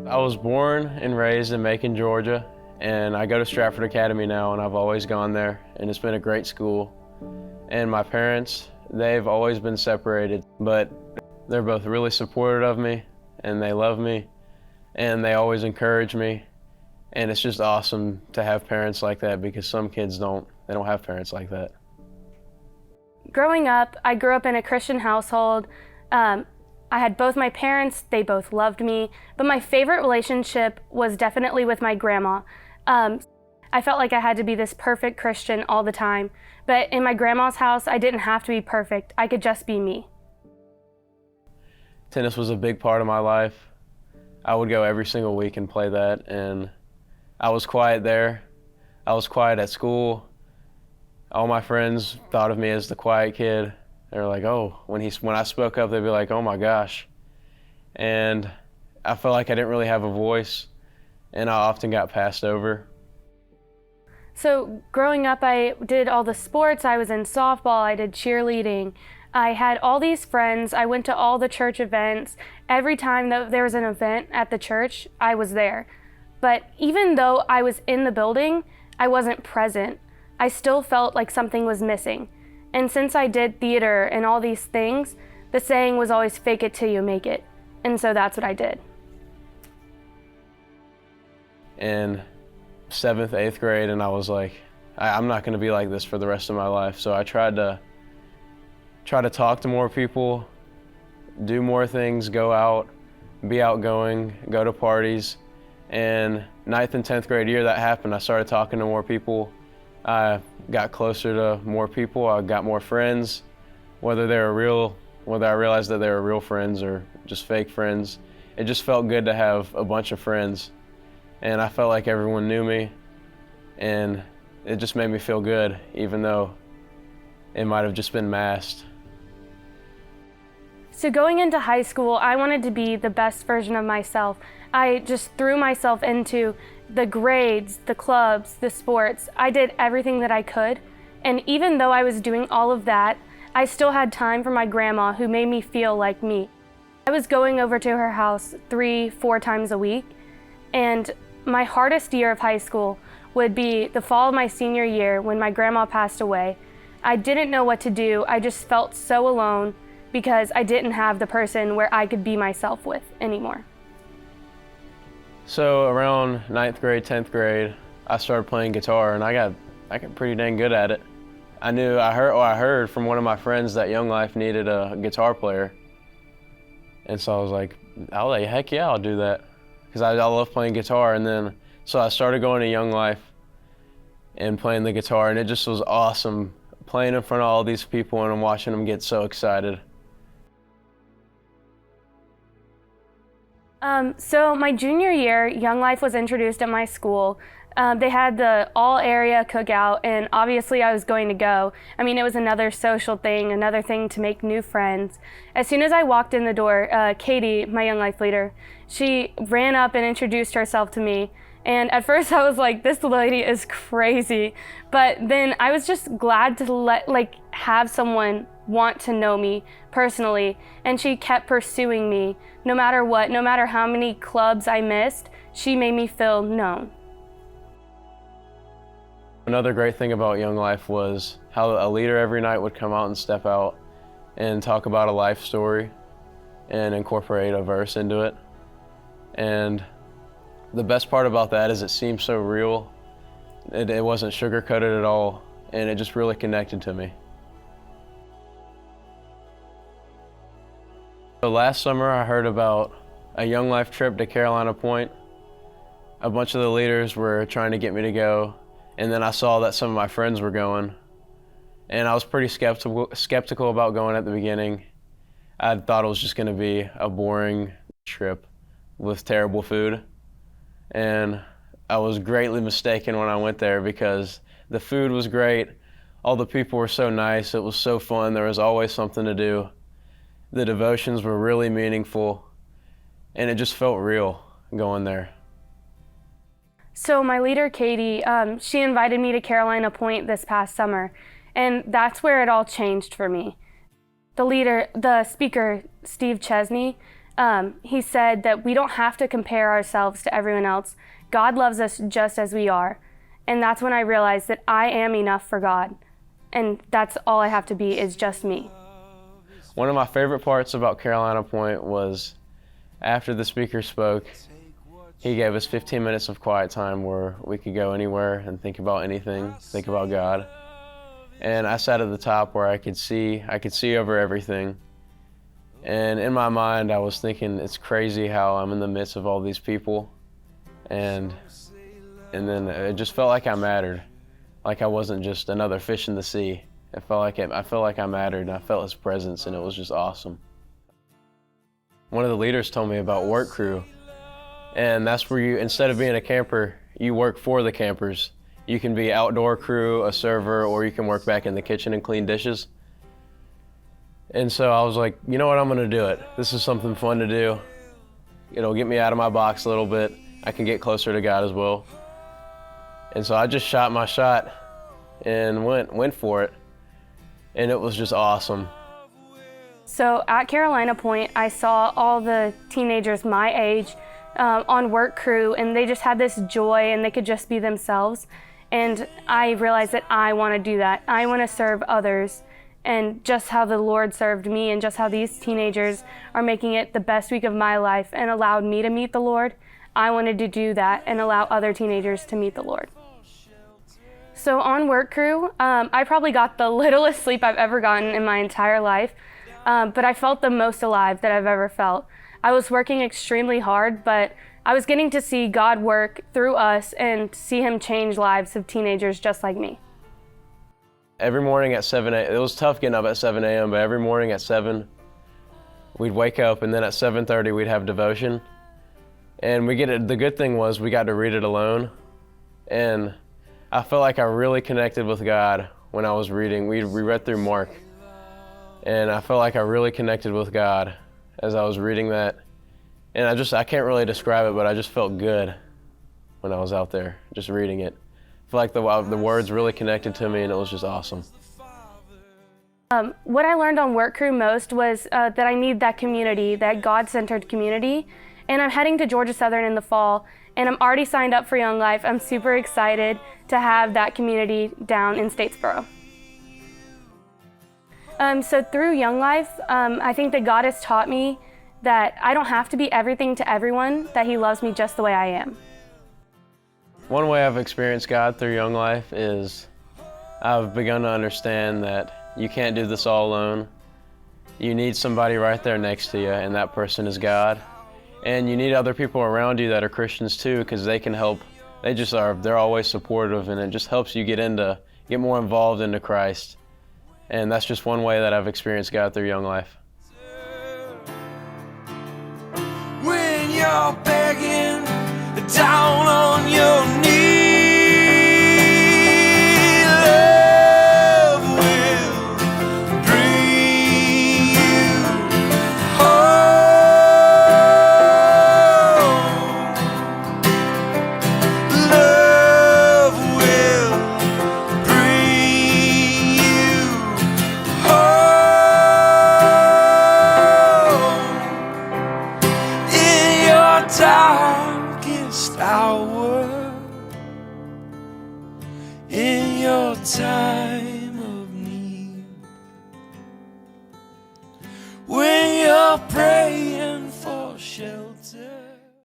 I was born and raised in Macon, Georgia, and I go to Stratford Academy now, and I've always gone there, and it's been a great school. And my parents, they've always been separated, but they're both really supportive of me, and they love me, and they always encourage me. And it's just awesome to have parents like that, because some kids don't have parents like that. Growing up, I grew up in a Christian household. I had both my parents, they both loved me, but my favorite relationship was definitely with my grandma. I felt like I had to be this perfect Christian all the time, but in my grandma's house, I didn't have to be perfect. I could just be me. Tennis was a big part of my life. I would go every single week and play that, and I was quiet there. I was quiet at school. All my friends thought of me as the quiet kid. They were like, oh, when I spoke up, they'd be like, oh my gosh. And I felt like I didn't really have a voice, and I often got passed over. So growing up, I did all the sports. I was in softball, I did cheerleading. I had all these friends. I went to all the church events. Every time that there was an event at the church, I was there. But even though I was in the building, I wasn't present. I still felt like something was missing. And since I did theater and all these things, the saying was always fake it till you make it. And so that's what I did. In 7th, 8th grade, and I was like, I'm not gonna be like this for the rest of my life. So I tried to talk to more people, do more things, go out, be outgoing, go to parties. And 9th and 10th grade year that happened, I started talking to more people. I got closer to more people. I got more friends, whether I realized that they were real friends or just fake friends. It just felt good to have a bunch of friends. And I felt like everyone knew me, and it just made me feel good, even though it might have just been masked. So going into high school, I wanted to be the best version of myself. I just threw myself into the grades, the clubs, the sports. I did everything that I could. And even though I was doing all of that, I still had time for my grandma, who made me feel like me. I was going over to her house 3-4 times a week. And my hardest year of high school would be the fall of my senior year when my grandma passed away. I didn't know what to do. I just felt so alone because I didn't have the person where I could be myself with anymore. So around 9th grade, 10th grade, I started playing guitar, and I got pretty dang good at it. I heard from one of my friends that Young Life needed a guitar player. And so I was like, heck yeah, I'll do that. Because I love playing guitar. And then, so I started going to Young Life and playing the guitar, and it just was awesome playing in front of all these people and watching them get so excited. So my junior year, Young Life was introduced at my school. They had the all-area cookout, and obviously I was going to go. I mean, it was another social thing, another thing to make new friends. As soon as I walked in the door, Katie, my Young Life leader, she ran up and introduced herself to me. And at first I was like, this lady is crazy. But then I was just glad to have someone want to know me personally. And she kept pursuing me no matter what, no matter how many clubs I missed, she made me feel known. Another great thing about Young Life was how a leader every night would come out and step out and talk about a life story and incorporate a verse into it. And the best part about that is it seemed so real. It wasn't sugar-coated at all, and it just really connected to me. So last summer I heard about a Young Life trip to Carolina Point. A bunch of the leaders were trying to get me to go, and then I saw that some of my friends were going. And I was pretty skeptical about going at the beginning. I thought it was just gonna be a boring trip with terrible food. And I was greatly mistaken when I went there, because the food was great, all the people were so nice, it was so fun, there was always something to do. The devotions were really meaningful, and it just felt real going there. So my leader, Katie, she invited me to Carolina Point this past summer, and that's where it all changed for me. The speaker, Steve Chesney, he said that we don't have to compare ourselves to everyone else. God loves us just as we are. And that's when I realized that I am enough for God. And that's all I have to be, is just me. One of my favorite parts about Carolina Point was after the speaker spoke, he gave us 15 minutes of quiet time where we could go anywhere and think about anything, think about God. And I sat at the top where I could see over everything. And in my mind, I was thinking, it's crazy how I'm in the midst of all these people. And then it just felt like I mattered. Like I wasn't just another fish in the sea. I felt like I mattered, and I felt his presence, and it was just awesome. One of the leaders told me about work crew. And that's where you, instead of being a camper, you work for the campers. You can be outdoor crew, a server, or you can work back in the kitchen and clean dishes. And so I was like, you know what, I'm gonna do it. This is something fun to do. It'll get me out of my box a little bit. I can get closer to God as well. And so I just shot my shot and went for it. And it was just awesome. So at Carolina Point, I saw all the teenagers my age on work crew, and they just had this joy and they could just be themselves. And I realized that I want to do that. I want to serve others, and just how the Lord served me and just how these teenagers are making it the best week of my life and allowed me to meet the Lord. I wanted to do that and allow other teenagers to meet the Lord. So on work crew, I probably got the littlest sleep I've ever gotten in my entire life, but I felt the most alive that I've ever felt. I was working extremely hard, but I was getting to see God work through us and see him change lives of teenagers just like me. Every morning at 7 a.m., it was tough getting up at 7 a.m., but every morning at 7, we'd wake up, and then at 7:30 we'd have devotion. And the good thing was we got to read it alone. And I felt like I really connected with God when I was reading. We read through Mark. And I felt like I really connected with God as I was reading that. And I can't really describe it, but I just felt good when I was out there just reading it. I feel like the words really connected to me, and it was just awesome. What I learned on work crew most was that I need that community, that God-centered community. And I'm heading to Georgia Southern in the fall, and I'm already signed up for Young Life. I'm super excited to have that community down in Statesboro. So through Young Life, I think that God has taught me that I don't have to be everything to everyone, that he loves me just the way I am. One way I've experienced God through Young Life is I've begun to understand that you can't do this all alone. You need somebody right there next to you, and that person is God. And you need other people around you that are Christians too, because they can help. They're always supportive, and it just helps you get more involved into Christ. And that's just one way that I've experienced God through Young Life. When you're begging down on your knees, love will bring you home. Love will bring you home. In your darkest hour, in your time of need, when you're praying